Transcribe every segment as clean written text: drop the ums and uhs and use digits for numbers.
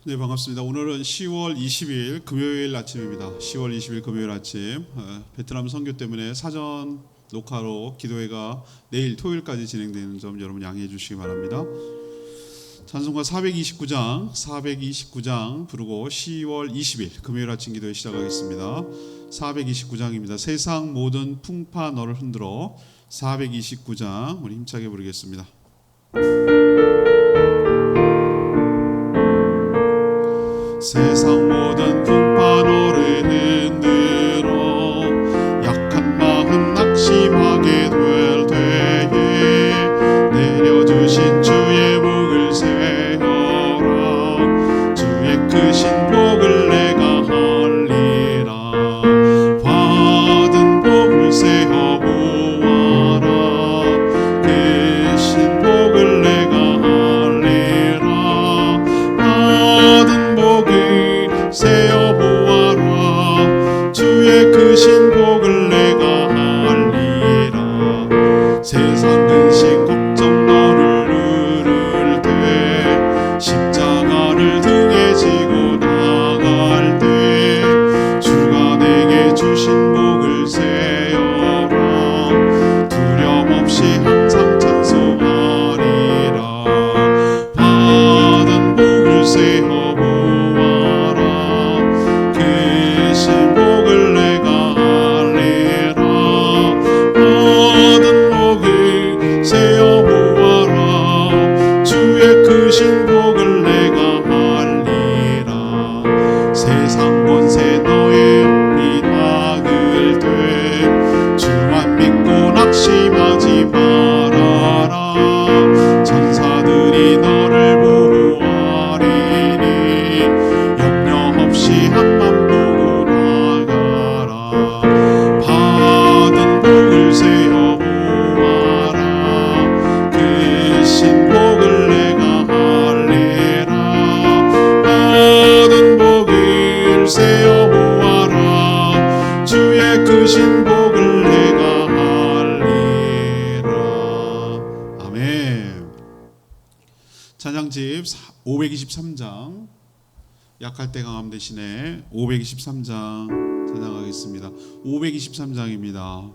네, 반갑습니다. 오늘은 10월 20일 금요일 아침입니다. 10월 20일 금요일 아침 베트남 선교 때문에 사전 녹화로 기도회가 내일 토요일까지 진행되는 점 여러분 양해해 주시기 바랍니다. 찬송가 429장 부르고 10월 20일 금요일 아침 기도회 시작하겠습니다. 429장입니다. 세상 모든 풍파 너를 흔들어. 429장 우리 힘차게 부르겠습니다. 세상 모든 풍파 너를 흔들어 약한 마음 낙심하게 될 때에 내려주신 주의 복을 세어라. 주의 크신 복을 내가 할리라. 받은 복을 세어 보아라. 크신 복을 내가 할리라. 받은 복을 세어 보아라. 주의 크신 복을 내가 할리라. 세상 근심 걱정 너를 누를 때 십자가를 등에 지고 나갈 때 주가 내게 주신 복을 세어라. 두려움 없이 항상 찬송하리라. 받은 복을 세어 크신 복을 내가 할리라. 세상 권세 너의 피 막을 때 주만 믿고 낙심하지 말아라. 천사들이 너를 보호하리니 염려 없이 앞만 보고 나가라. 받은 복을 세어 보아라. 크신 복을 세어 보아라. 주의 크신 복을 내가 할리라. 아멘. 찬양집 523장 약할 때 강함 대신에 523장 찬양하겠습니다. 523장입니다.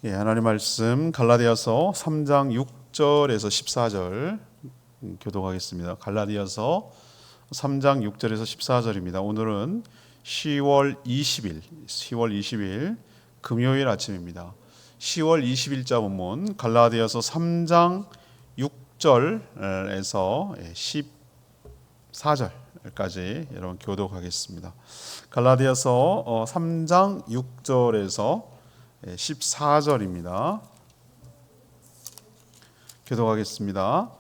하나님 말씀 갈라디아서 3장 6절에서 14절 교독하겠습니다. 갈라디아서 3장 6절에서 14절입니다. 오늘은 10월 20일 금요일 아침입니다. 10월 20일자 본문 갈라디아서 3장 6절에서 14절 6절까지 여러분 교독하겠습니다. 갈라디아서 3장 6절에서 14절입니다. 교독하겠습니다.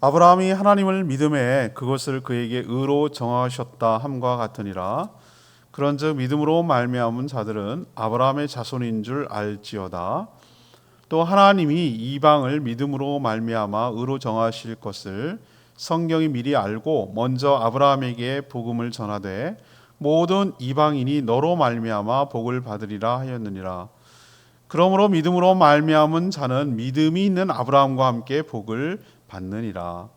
아브라함이 하나님을 믿음에 그것을 그에게 의로 정하셨다 함과 같으니라. 그런즉 믿음으로 말미암은 자들은 아브라함의 자손인 줄 알지어다. 또 하나님이 이방을 믿음으로 말미암아 의로 정하실 것을 성경이 미리 알고 먼저 아브라함에게 복음을 전하되 모든 이방인이 너로 말미암아 복을 받으리라 하였느니라. 그러므로 믿음으로 말미암은 자는 믿음이 있는 아브라함과 함께 복을 받느니라.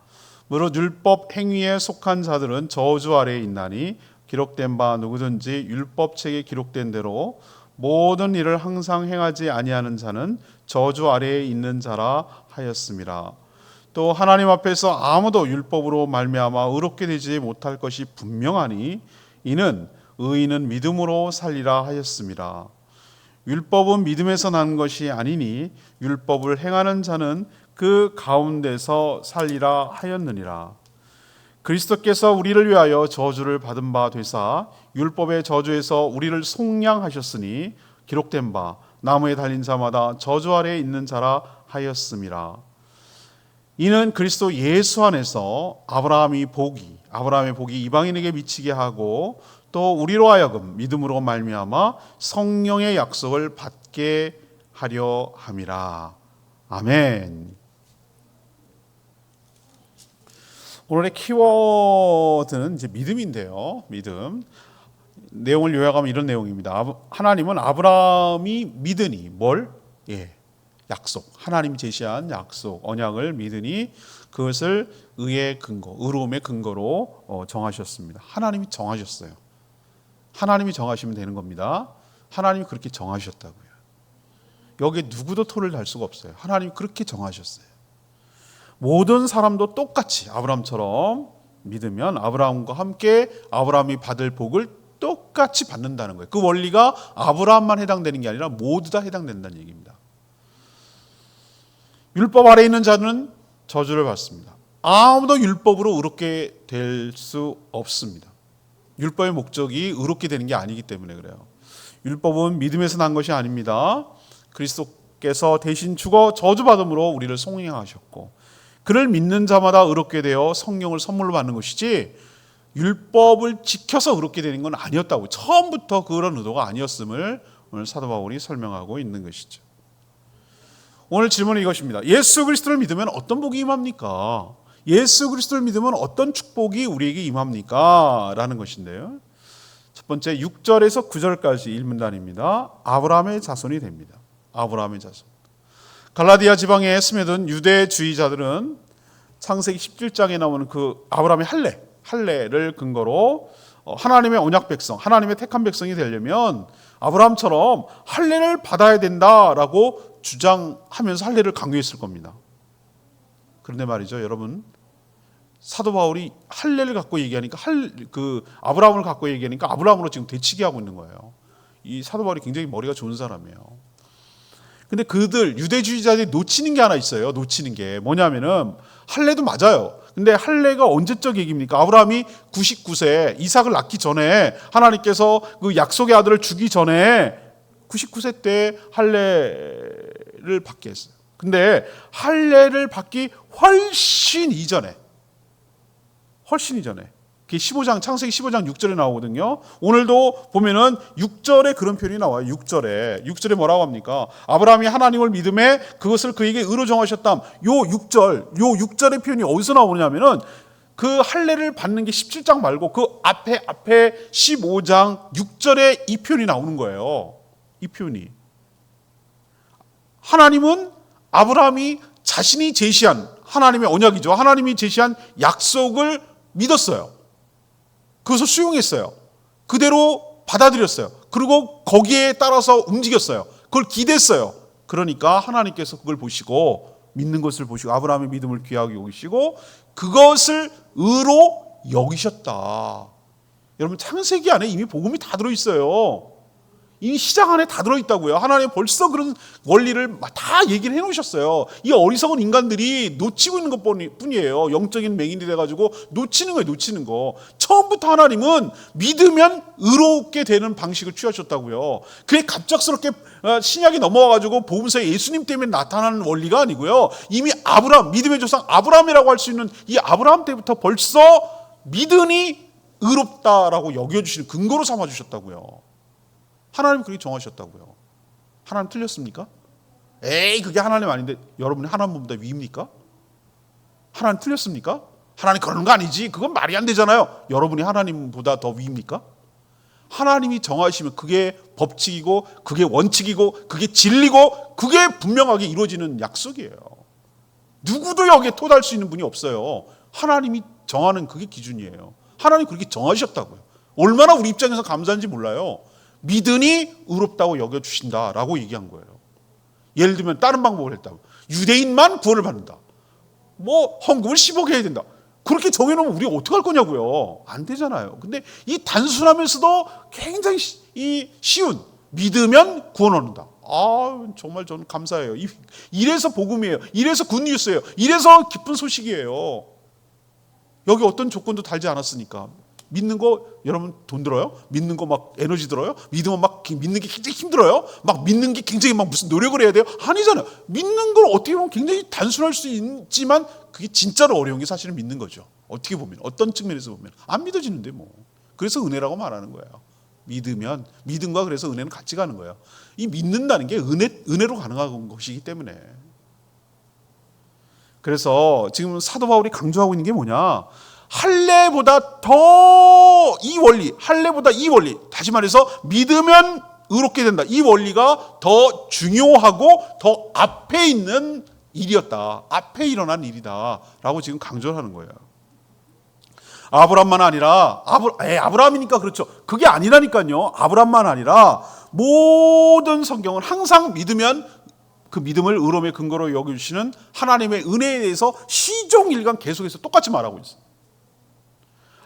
무릇 율법 행위에 속한 자들은 저주 아래에 있나니 기록된 바 누구든지 율법책에 기록된 대로 모든 일을 항상 행하지 아니하는 자는 저주 아래에 있는 자라 하였음이라. 또 하나님 앞에서 아무도 율법으로 말미암아 의롭게 되지 못할 것이 분명하니 이는 의인은 믿음으로 살리라 하였음이라. 율법은 믿음에서 난 것이 아니니 율법을 행하는 자는 그 가운데서 살리라 하였느니라. 그리스도께서 우리를 위하여 저주를 받은 바 되사 율법의 저주에서 우리를 속량하셨으니 기록된 바 나무에 달린 자마다 저주 아래에 있는 자라 하였음이라. 이는 그리스도 예수 안에서 아브라함의 복이 이방인에게 미치게 하고 또 우리로 하여금 믿음으로 말미암아 성령의 약속을 받게 하려 함이라. 아멘. 오늘의 키워드는 이제 믿음인데요. 믿음. 내용을 요약하면 이런 내용입니다. 하나님은 아브라함이 믿으니 뭘? 약속. 하나님이 제시한 약속, 언약을 믿으니 그것을 의의 근거, 의로움의 근거로 정하셨습니다. 하나님이 정하셨어요. 하나님이 정하시면 되는 겁니다. 하나님이 그렇게 정하셨다고요. 여기에 누구도 토를 달 수가 없어요. 하나님이 그렇게 정하셨어요. 모든 사람도 똑같이 아브라함처럼 믿으면 아브라함과 함께 아브라함이 받을 복을 똑같이 받는다는 거예요. 그 원리가 아브라함만 해당되는 게 아니라 모두 다 해당된다는 얘기입니다. 율법 아래에 있는 자는 저주를 받습니다. 아무도 율법으로 의롭게 될 수 없습니다. 율법의 목적이 의롭게 되는 게 아니기 때문에 그래요. 율법은 믿음에서 난 것이 아닙니다. 그리스도께서 대신 죽어 저주받음으로 우리를 속량하셨고 그를 믿는 자마다 의롭게 되어 성령을 선물로 받는 것이지 율법을 지켜서 의롭게 되는 건 아니었다고. 처음부터 그런 의도가 아니었음을 오늘 사도 바울이 설명하고 있는 것이죠. 오늘 질문은 이것입니다. 예수 그리스도를 믿으면 어떤 복이 임합니까? 예수 그리스도를 믿으면 어떤 축복이 우리에게 임합니까? 라는 것인데요. 첫 번째 6절에서 9절까지 일문단입니다. 아브라함의 자손이 됩니다. 아브라함의 자손. 갈라디아 지방에 스며든 유대주의자들은 창세기 17장에 나오는 그 아브라함의 할례를 근거로 하나님의 언약 백성, 하나님의 택한 백성이 되려면 아브라함처럼 할례를 받아야 된다라고 주장하면서 할례를 강요했을 겁니다. 그런데 말이죠, 여러분, 사도 바울이 할례를 갖고 얘기하니까 아브라함을 갖고 얘기하니까 아브라함으로 지금 대치기 하고 있는 거예요. 이 사도 바울이 굉장히 머리가 좋은 사람이에요. 근데 그들 유대주의자들이 놓치는 게 하나 있어요. 놓치는 게 뭐냐면은 할례도 맞아요. 근데 할례가 언제적 얘기입니까? 아브라함이 99세 이삭을 낳기 전에 하나님께서 그 약속의 아들을 주기 전에 99세 때 할례를 받게 했어요. 근데 할례를 받기 훨씬 이전에 그게 15장 창세기 15장 6절에 나오거든요. 오늘도 보면은 6절에 그런 표현이 나와요. 6절에 뭐라고 합니까? 아브라함이 하나님을 믿음에 그것을 그에게 의로 정하셨담. 요 6절의 표현이 어디서 나오냐면은 그 할례를 받는 게 17장 말고 그 앞에 15장 6절에 이 표현이 나오는 거예요. 이 표현이. 하나님은 아브라함이 자신이 제시한 하나님의 언약이죠. 하나님이 제시한 약속을 믿었어요. 그것을 수용했어요. 그대로 받아들였어요. 그리고 거기에 따라서 움직였어요. 그걸 기대했어요. 그러니까 하나님께서 그걸 보시고 믿는 것을 보시고 아브라함의 믿음을 귀하게 여기시고 그것을 의로 여기셨다. 여러분 창세기 안에 이미 복음이 다 들어있어요. 이 시작 안에 다 들어있다고요. 하나님 벌써 그런 원리를 다 얘기를 해놓으셨어요. 이 어리석은 인간들이 놓치고 있는 것 뿐이에요. 영적인 맹인이 돼가지고 놓치는 거예요. 놓치는 거. 처음부터 하나님은 믿으면 의롭게 되는 방식을 취하셨다고요. 그게 갑작스럽게 신약이 넘어와가지고 복음서에 예수님 때문에 나타나는 원리가 아니고요. 이미 아브라함, 믿음의 조상 아브라함이라고 할 수 있는 이 아브라함 때부터 벌써 믿으니 의롭다라고 여겨주시는 근거로 삼아주셨다고요. 하나님 그렇게 정하셨다고요. 하나님 틀렸습니까? 에이 그게 하나님 아닌데 여러분이 하나님보다 위입니까? 하나님 틀렸습니까? 하나님 그러는 거 아니지. 그건 말이 안 되잖아요. 여러분이 하나님보다 더 위입니까? 하나님이 정하시면 그게 법칙이고 그게 원칙이고 그게 진리고 그게 분명하게 이루어지는 약속이에요. 누구도 여기에 토달 수 있는 분이 없어요. 하나님이 정하는 그게 기준이에요. 하나님 그렇게 정하셨다고요. 얼마나 우리 입장에서 감사한지 몰라요. 믿으니 의롭다고 여겨주신다라고 얘기한 거예요. 예를 들면 다른 방법을 했다고. 유대인만 구원을 받는다. 뭐 헌금을 10억 해야 된다. 그렇게 정해놓으면 우리가 어떻게 할 거냐고요. 안 되잖아요. 근데 이 단순하면서도 굉장히 쉬운 믿으면 구원 얻는다. 정말 저는 감사해요. 이래서 복음이에요. 이래서 굿뉴스예요. 이래서 기쁜 소식이에요. 여기 어떤 조건도 달지 않았으니까. 믿는 거 여러분 돈 들어요? 믿는 거 막 에너지 들어요? 믿으면 막 믿는 게 굉장히 힘들어요? 막 믿는 게 굉장히 막 무슨 노력을 해야 돼요? 아니잖아요. 믿는 걸 어떻게 보면 굉장히 단순할 수 있지만 그게 진짜로 어려운 게 사실은 믿는 거죠. 어떻게 보면 어떤 측면에서 보면 안 믿어지는데 뭐. 그래서 은혜라고 말하는 거예요. 믿으면 믿음과 그래서 은혜는 같이 가는 거예요. 이 믿는다는 게 은혜로 가능한 것이기 때문에. 그래서 지금 사도 바울이 강조하고 있는 게 뭐냐? 할례보다 더 이 원리, 할례보다 이 원리, 다시 말해서 믿으면 의롭게 된다. 이 원리가 더 중요하고 더 앞에 있는 일이었다. 앞에 일어난 일이다라고 지금 강조를 하는 거예요. 아브라함만 아니라 아브라함이니까 그렇죠. 그게 아니라니까요. 아브라함만 아니라 모든 성경은 항상 믿으면 그 믿음을 의로움의 근거로 여겨주시는 하나님의 은혜에 대해서 시종일관 계속해서 똑같이 말하고 있어요.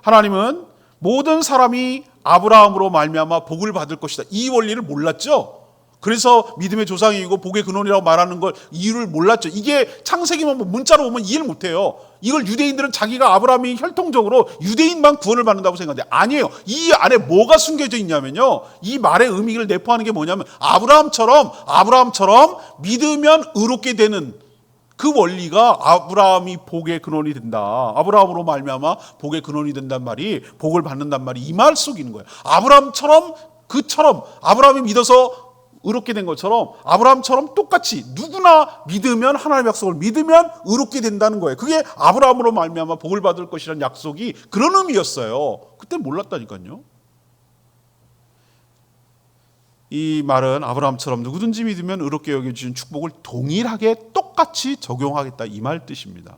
하나님은 모든 사람이 아브라함으로 말미암아 복을 받을 것이다. 이 원리를 몰랐죠. 그래서 믿음의 조상이고 복의 근원이라고 말하는 걸 이유를 몰랐죠. 이게 창세기만 문자로 보면 이해를 못해요. 이걸 유대인들은 자기가 아브라함이 혈통적으로 유대인만 구원을 받는다고 생각하는데 아니에요. 이 안에 뭐가 숨겨져 있냐면요. 이 말의 의미를 내포하는 게 뭐냐면 아브라함처럼 믿으면 의롭게 되는 그 원리가 아브라함이 복의 근원이 된다. 아브라함으로 말미암아 복의 근원이 된단 말이 복을 받는단 말이 이 말 속에 있는 거예요. 아브라함처럼 아브라함이 믿어서 의롭게 된 것처럼 아브라함처럼 똑같이 누구나 믿으면 하나님의 약속을 믿으면 의롭게 된다는 거예요. 그게 아브라함으로 말미암아 복을 받을 것이라는 약속이 그런 의미였어요. 그때 몰랐다니까요. 이 말은 아브라함처럼 누구든지 믿으면 의롭게 여겨주신 축복을 동일하게 똑같이 적용하겠다 이 말 뜻입니다.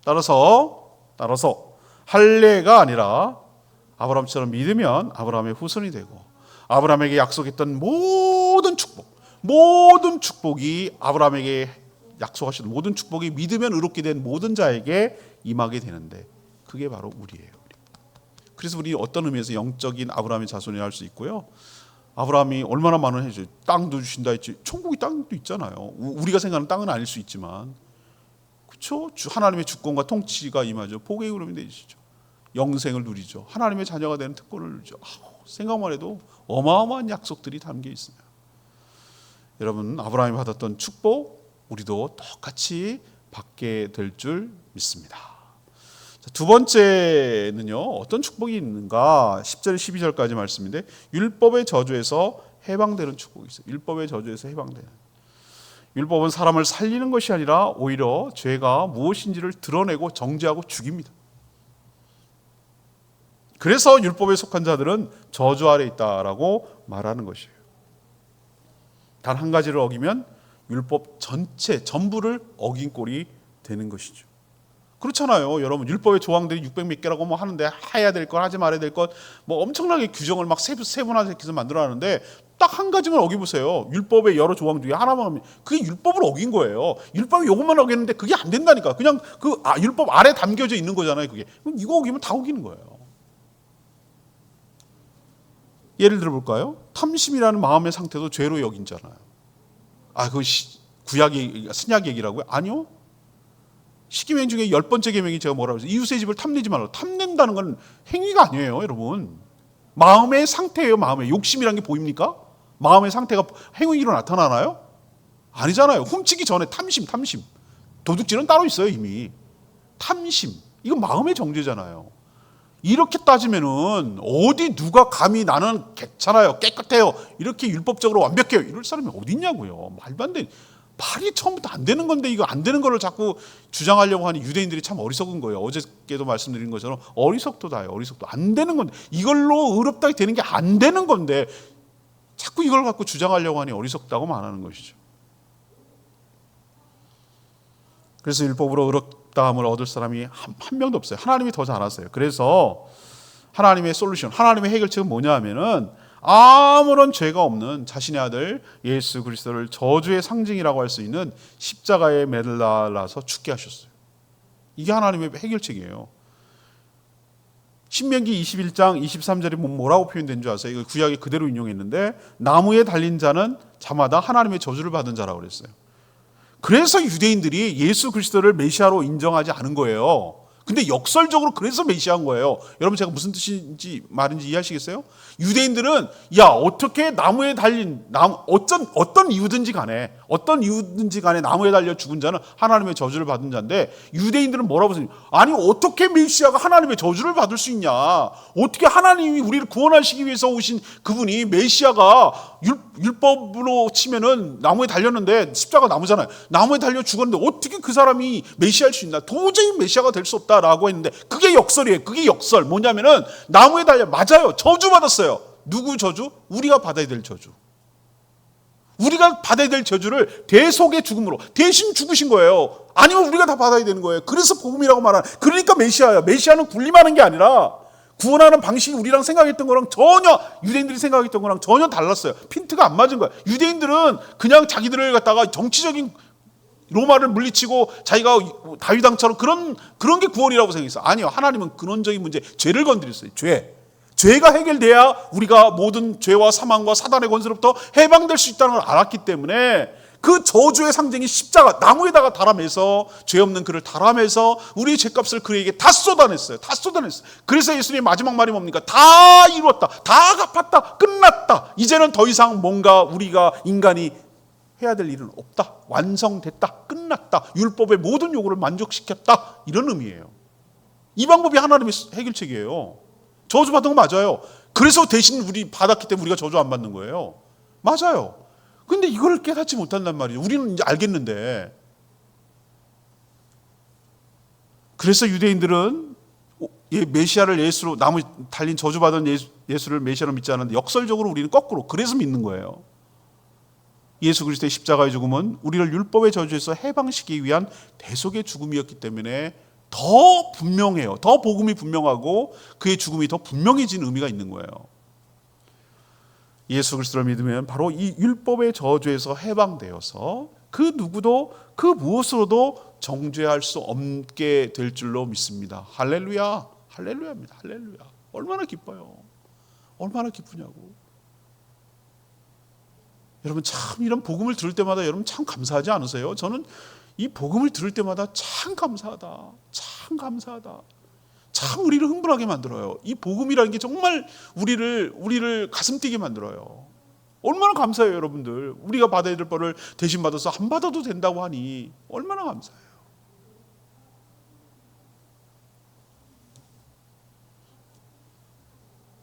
따라서 할례가 아니라 아브라함처럼 믿으면 아브라함의 후손이 되고 아브라함에게 약속했던 모든 축복이 아브라함에게 약속하신 모든 축복이 믿으면 의롭게 된 모든 자에게 임하게 되는데 그게 바로 우리예요. 그래서 우리 어떤 의미에서 영적인 아브라함의 자손이라 할 수 있고요. 아브라함이 얼마나 많은 해줘. 땅도 주신다 했지. 천국이 땅도 있잖아요. 우리가 생각하는 땅은 아닐 수 있지만 그렇죠? 하나님의 주권과 통치가 임하죠. 복의 흐름이 되시죠. 영생을 누리죠. 하나님의 자녀가 되는 특권을 누리죠. 생각만 해도 어마어마한 약속들이 담겨 있어요. 여러분 아브라함이 받았던 축복 우리도 똑같이 받게 될 줄 믿습니다. 두 번째는요. 어떤 축복이 있는가? 10절 12절까지 말씀인데 율법의 저주에서 해방되는 축복이 있어요. 율법의 저주에서 해방되는. 율법은 사람을 살리는 것이 아니라 오히려 죄가 무엇인지를 드러내고 정죄하고 죽입니다. 그래서 율법에 속한 자들은 저주 아래 있다라고 말하는 것이에요. 단 한 가지를 어기면 율법 전부를 어긴 꼴이 되는 것이죠. 그렇잖아요. 여러분 율법의 조항들이 600몇 개라고 뭐 하는데 해야 될 것, 하지 말아야 될 것, 뭐 엄청나게 규정을 막 세분화해서 만들어놨는데 딱 한 가지만 어기보세요. 율법의 여러 조항 중에 하나만 하면 그게 율법을 어긴 거예요. 율법이 요것만 어겼는데 그게 안 된다니까. 그냥 율법 아래 담겨져 있는 거잖아요. 그게 이거 어기면 다 어기는 거예요. 예를 들어 볼까요? 탐심이라는 마음의 상태도 죄로 여긴잖아요. 그거 구약 얘기, 신약 얘기라고요? 아니요. 십계명 중에 10번째 계명이 제가 뭐라고 했어요? 이웃의 집을 탐내지 말라. 탐낸다는 건 행위가 아니에요, 여러분. 마음의 상태예요, 마음의. 욕심이란 게 보입니까? 마음의 상태가 행위로 나타나나요? 아니잖아요. 훔치기 전에 탐심. 도둑질은 따로 있어요, 이미. 탐심. 이건 마음의 정죄잖아요. 이렇게 따지면은 어디 누가 감히 나는 괜찮아요, 깨끗해요, 이렇게 율법적으로 완벽해요, 이럴 사람이 어디 있냐고요. 말도 안 돼. 말이 처음부터 안 되는 건데 이거 안 되는 거를 자꾸 주장하려고 하니 유대인들이 참 어리석은 거예요. 어저께도 말씀드린 것처럼 어리석도 다예요. 어리석도 안 되는 건데, 이걸로 의롭다 되는 게 안 되는 건데 자꾸 이걸 갖고 주장하려고 하니 어리석다고 말하는 것이죠. 그래서 율법으로 의롭다함을 얻을 사람이 한 명도 없어요. 하나님이 더 잘하세요. 그래서 하나님의 솔루션, 하나님의 해결책은 뭐냐 하면은 아무런 죄가 없는 자신의 아들 예수 그리스도를 저주의 상징이라고 할 수 있는 십자가에 매달라서 죽게 하셨어요. 이게 하나님의 해결책이에요. 신명기 21장 23절에 뭐라고 표현된 줄 아세요? 이거 구약에 그대로 인용했는데, 나무에 달린 자는 자마다 하나님의 저주를 받은 자라고 그랬어요. 그래서 유대인들이 예수 그리스도를 메시아로 인정하지 않은 거예요. 근데 역설적으로 그래서 메시아인 거예요. 여러분, 제가 무슨 뜻인지 말인지 이해하시겠어요? 유대인들은 어떻게 나무에 달린 어떤 이유든지 간에 나무에 달려 죽은 자는 하나님의 저주를 받은 자인데, 유대인들은 뭐라고 했어요? 아니, 어떻게 메시아가 하나님의 저주를 받을 수 있냐? 어떻게 하나님이 우리를 구원하시기 위해서 오신 그분이, 메시아가 율법으로 치면은 나무에 달렸는데, 십자가 나무잖아요. 나무에 달려 죽었는데 어떻게 그 사람이 메시아일 수 있나? 도저히 메시아가 될 수 없다라고 했는데, 그게 역설이에요. 그게 역설. 뭐냐면은 나무에 달려, 맞아요, 저주받았어요. 누구 저주? 우리가 받아야 될 저주. 우리가 받아야 될 저주를 대속의 죽음으로 대신 죽으신 거예요. 아니면 우리가 다 받아야 되는 거예요. 그래서 복음이라고 말하는, 그러니까 메시아예요. 메시아는 군림하는 게 아니라 구원하는 방식이 우리랑 생각했던 거랑 전혀, 유대인들이 생각했던 거랑 전혀 달랐어요. 핀트가 안 맞은 거예요. 유대인들은 그냥 자기들을 갖다가 정치적인 로마를 물리치고 자기가 다윗왕처럼 그런 게 구원이라고 생각했어요. 아니요, 하나님은 근원적인 문제, 죄를 건드렸어요. 죄가 해결돼야 우리가 모든 죄와 사망과 사단의 권세로부터 해방될 수 있다는 걸 알았기 때문에, 그 저주의 상징이 십자가, 나무에다가 달아매서, 죄 없는 그를 달아매서 우리의 죄값을 그에게 다 쏟아냈어요. 그래서 예수님의 마지막 말이 뭡니까? 다 이루었다, 다 갚았다, 끝났다. 이제는 더 이상 뭔가 우리가 인간이 해야 될 일은 없다, 완성됐다, 끝났다, 율법의 모든 요구를 만족시켰다, 이런 의미예요. 이 방법이 하나님의 해결책이에요. 저주받은 거 맞아요. 그래서 대신 우리 받았기 때문에 우리가 저주 안 받는 거예요. 맞아요. 근데 이걸 깨닫지 못한단 말이에요. 우리는 이제 알겠는데. 그래서 유대인들은 메시아를 예수로, 나무 달린 저주받은 예수를 메시아로 믿지 않는데, 역설적으로 우리는 거꾸로 그래서 믿는 거예요. 예수 그리스도의 십자가의 죽음은 우리를 율법의 저주에서 해방시키기 위한 대속의 죽음이었기 때문에 더 분명해요. 더 복음이 분명하고 그의 죽음이 더 분명해진 의미가 있는 거예요. 예수 그리스도를 믿으면 바로 이 율법의 저주에서 해방되어서 그 누구도 그 무엇으로도 정죄할 수 없게 될 줄로 믿습니다. 할렐루야, 할렐루야입니다. 할렐루야. 얼마나 기뻐요. 얼마나 기쁘냐고. 여러분, 참 이런 복음을 들을 때마다 여러분 참 감사하지 않으세요? 저는 이 복음을 들을 때마다 참 감사하다, 참 감사하다, 참 우리를 흥분하게 만들어요. 이 복음이라는 게 정말 우리를 가슴 뛰게 만들어요. 얼마나 감사해요, 여러분들. 우리가 받아야 될 벌을 대신 받아서 안 받아도 된다고 하니 얼마나 감사해요.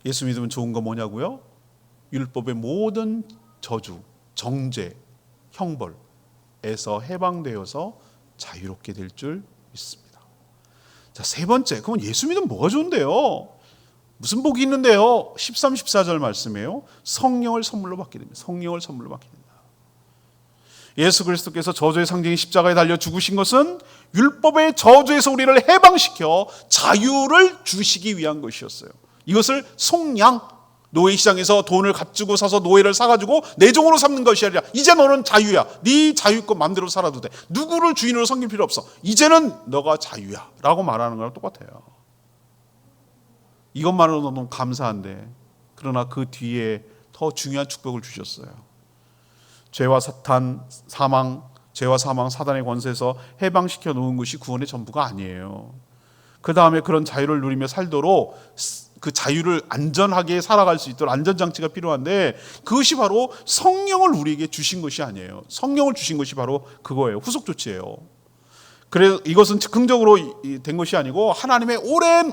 예수 믿으면 좋은 거 뭐냐고요? 율법의 모든 저주, 정죄, 형벌에서 해방되어서 자유롭게 될 줄 믿습니다. 자, 세 번째, 그러면 예수 믿으면 뭐가 좋은데요? 무슨 복이 있는데요? 13, 14절 말씀이에요. 성령을 선물로 받게 됩니다. 성령을 선물로 받게 됩니다. 예수 그리스도께서 저주의 상징인 십자가에 달려 죽으신 것은 율법의 저주에서 우리를 해방시켜 자유를 주시기 위한 것이었어요. 이것을 속량, 노예 시장에서 돈을 값주고 사서 노예를 사가지고 내 종으로 삼는 것이 아니라, 이제 너는 자유야. 네 자유껏 마음대로 살아도 돼. 누구를 주인으로 섬길 필요 없어. 이제는 너가 자유야 라고 말하는 거랑 똑같아요. 이것만으로도 너무 감사한데 그러나 그 뒤에 더 중요한 축복을 주셨어요. 죄와 사망, 사단의 권세에서 해방시켜 놓은 것이 구원의 전부가 아니에요. 그 다음에 그런 자유를 누리며 살도록 그 자유를 안전하게 살아갈 수 있도록 안전장치가 필요한데, 그것이 바로 성령을 우리에게 주신 것이 아니에요. 성령을 주신 것이 바로 그거예요. 후속 조치예요. 그래서 이것은 즉흥적으로 된 것이 아니고 하나님의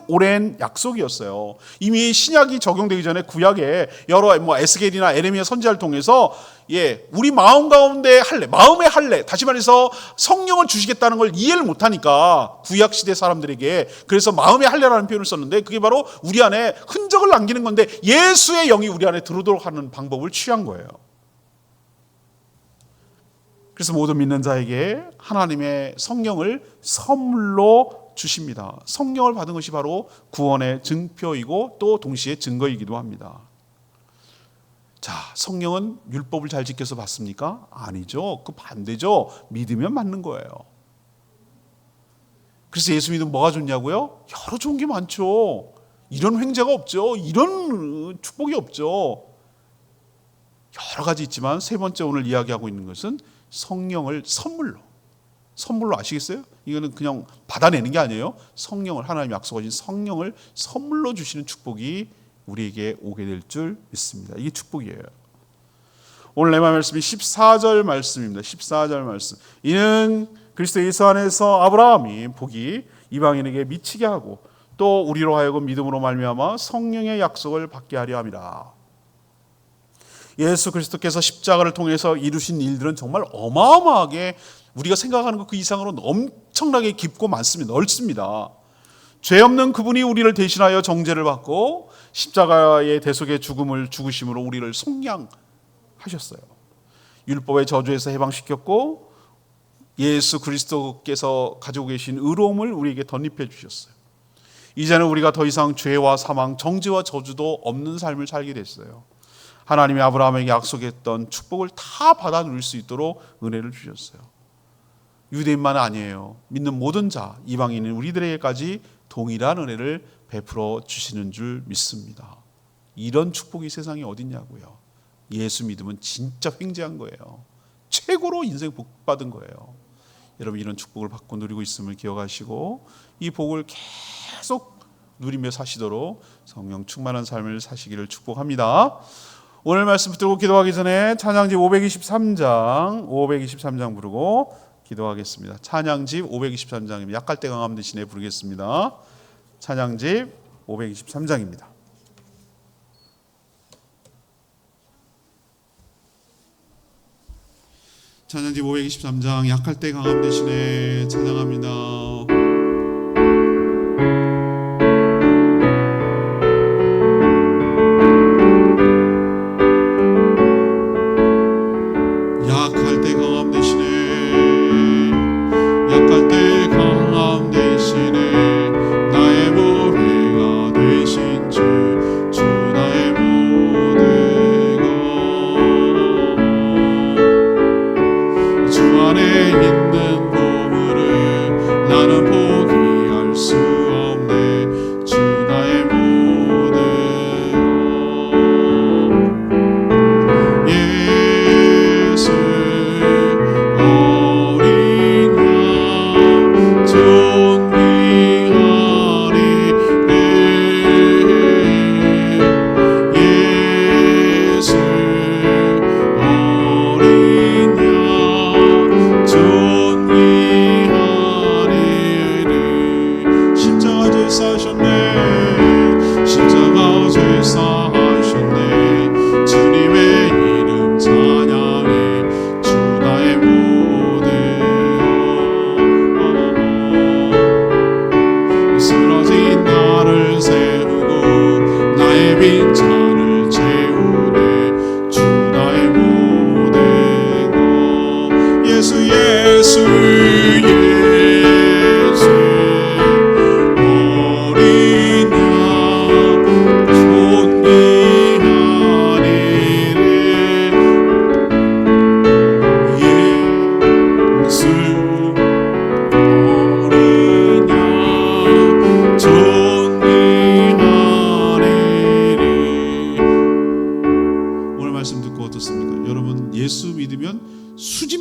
오랜 약속이었어요. 이미 신약이 적용되기 전에 구약에 여러 에스겔이나 에레미야 선지자를 통해서 우리 마음 가운데 마음의 할례, 다시 말해서 성령을 주시겠다는 걸 이해를 못하니까 구약 시대 사람들에게 그래서 마음의 할례라는 표현을 썼는데, 그게 바로 우리 안에 흔적을 남기는 건데 예수의 영이 우리 안에 들어오도록 하는 방법을 취한 거예요. 그래서 모든 믿는 자에게 하나님의 성령을 선물로 주십니다. 성령을 받은 것이 바로 구원의 증표이고 또 동시에 증거이기도 합니다. 자, 성령은 율법을 잘 지켜서 받습니까? 아니죠. 그 반대죠. 믿으면 받는 거예요. 그래서 예수 믿으면 뭐가 좋냐고요? 여러 좋은 게 많죠. 이런 횡재가 없죠. 이런 축복이 없죠. 여러 가지 있지만 세 번째 오늘 이야기하고 있는 것은 성령을 선물로 아시겠어요? 이거는 그냥 받아내는 게 아니에요. 성령을, 하나님 약속하신 성령을 선물로 주시는 축복이 우리에게 오게 될 줄 믿습니다. 이게 축복이에요. 오늘 레마 말씀이 14절 말씀입니다. 14절 말씀. 이는 그리스도 예수 안에서 아브라함이 복이 이방인에게 미치게 하고 또 우리로 하여금 믿음으로 말미암아 성령의 약속을 받게 하려 함이라. 예수 그리스도께서 십자가를 통해서 이루신 일들은 정말 어마어마하게 우리가 생각하는 것 그 이상으로 엄청나게 깊고 많습니다. 넓습니다. 죄 없는 그분이 우리를 대신하여 정죄를 받고 십자가의 대속의 죽음을 죽으심으로 우리를 속량하셨어요. 율법의 저주에서 해방시켰고 예수 그리스도께서 가지고 계신 의로움을 우리에게 덧입혀 주셨어요. 이제는 우리가 더 이상 죄와 사망, 정죄와 저주도 없는 삶을 살게 됐어요. 하나님이 아브라함에게 약속했던 축복을 다 받아 누릴 수 있도록 은혜를 주셨어요. 유대인만 아니에요. 믿는 모든 자, 이방인인 우리들에게까지 동일한 은혜를 베풀어 주시는 줄 믿습니다. 이런 축복이 세상에 어딨냐고요. 예수 믿으면 진짜 횡재한 거예요. 최고로 인생 복 받은 거예요. 여러분 이런 축복을 받고 누리고 있음을 기억하시고 이 복을 계속 누리며 사시도록 성령 충만한 삶을 사시기를 축복합니다. 오늘 말씀 붙들고 기도하기 전에 찬양집 523장 부르고 기도하겠습니다. 찬양집 523장입니다. 약갈대 강함 대신에 부르겠습니다. 찬양집 523장입니다. 찬양집 523장 약할대 강함 대신에 찬양합니다.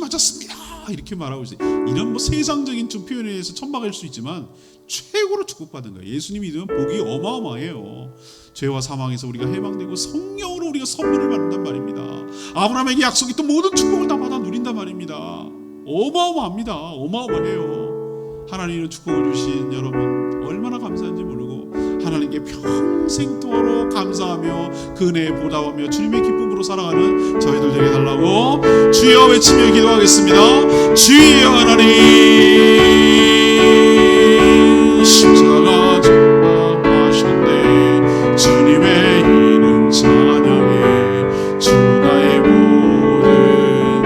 이루어졌습니다 이렇게 말하고 있어요. 이런 뭐 세상적인 좀 표현에 의해서 천막일 수 있지만 최고로 축복받은 거예요. 예수님 믿으면 복이 어마어마해요. 죄와 사망에서 우리가 해방되고 성령으로 우리가 선물을 받는단 말입니다. 아브라함에게 약속했던 모든 축복을 다 받아 누린단 말입니다. 어마어마합니다. 어마어마해요. 하나님의 축복을 주신 여러분 얼마나 감사한지 모르고 하나님께 평생 동안으로 감사하며 그 은혜에 보답하며 주님의 기쁨으로 살아가는 저희들 되게 달라고 주여 외치며 기도하겠습니다. 주여 하나님 십자가 전파하셨네 주님의 이름 찬양해 주 나의 모든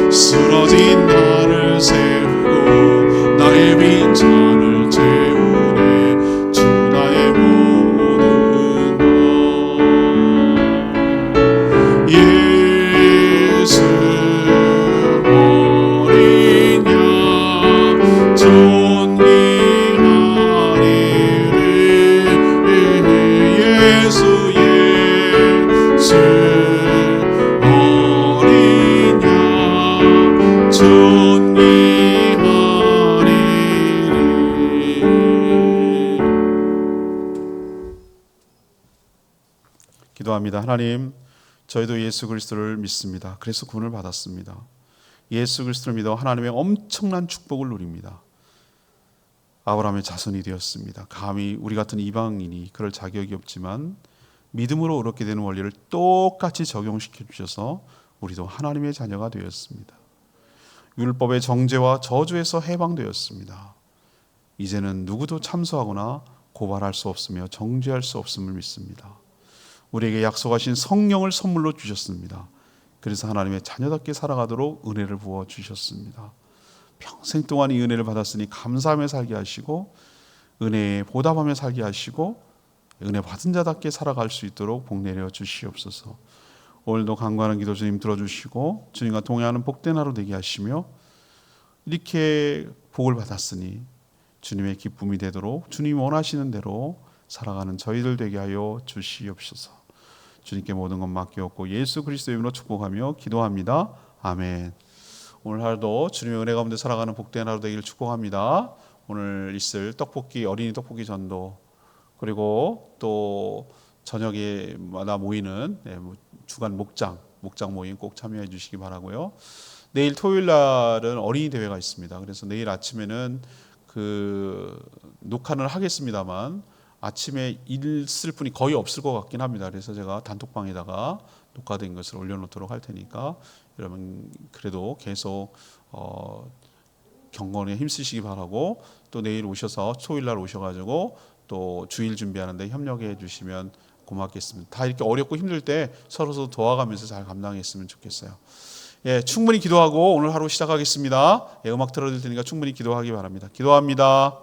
것 쓰러진 나를 세우고 나의 빈잔을 채우네 주 나의 모든 것 예수 어린 양 존귀하리를 예수 어린 양 기도합니다. 하나님, 저희도 예수 그리스도를 믿습니다. 그래서 구원을 받았습니다. 예수 그리스도를 믿어 하나님의 엄청난 축복을 누립니다. 아브라함의 자손이 되었습니다. 감히 우리 같은 이방인이 그럴 자격이 없지만 믿음으로 얻게 되는 원리를 똑같이 적용시켜 주셔서 우리도 하나님의 자녀가 되었습니다. 율법의 정죄와 저주에서 해방되었습니다. 이제는 누구도 참소하거나 고발할 수 없으며 정죄할 수 없음을 믿습니다. 우리에게 약속하신 성령을 선물로 주셨습니다. 그래서 하나님의 자녀답게 살아가도록 은혜를 부어 주셨습니다. 평생 동안 이 은혜를 받았으니 감사하며 살게 하시고 은혜에 보답하며 살게 하시고 은혜 받은 자답게 살아갈 수 있도록 복 내려 주시옵소서. 오늘도 간구하는 기도 주님 들어주시고 주님과 동행하는 복된 하루 되게 하시며 이렇게 복을 받았으니 주님의 기쁨이 되도록 주님 원하시는 대로 살아가는 저희들 되게 하여 주시옵소서. 주님께 모든 것 맡기옵고 예수 그리스도의 이름으로 축복하며 기도합니다. 아멘. 오늘 하루도 주님의 은혜 가운데 살아가는 복된 하루 되기를 축복합니다. 오늘 있을 떡볶이 어린이 떡볶이 전도 그리고 또 저녁에마다 모이는 주간 목장 모임 꼭 참여해 주시기 바라고요. 내일 토요일 날은 어린이 대회가 있습니다. 그래서 내일 아침에는 그 녹화는 하겠습니다만 아침에 있을 분이 거의 없을 것 같긴 합니다. 그래서 제가 단톡방에다가 녹화된 것을 올려놓도록 할 테니까 여러분 그래도 계속 경건에 힘쓰시기 바라고 또 내일 오셔서 토요일 날 오셔가지고 또 주일 준비하는데 협력해 주시면 고맙겠습니다. 다 이렇게 어렵고 힘들 때 서로 도와가면서 잘 감당했으면 좋겠어요. 예, 충분히 기도하고 오늘 하루 시작하겠습니다. 예, 음악 틀어드릴 테니까 충분히 기도하기 바랍니다. 기도합니다.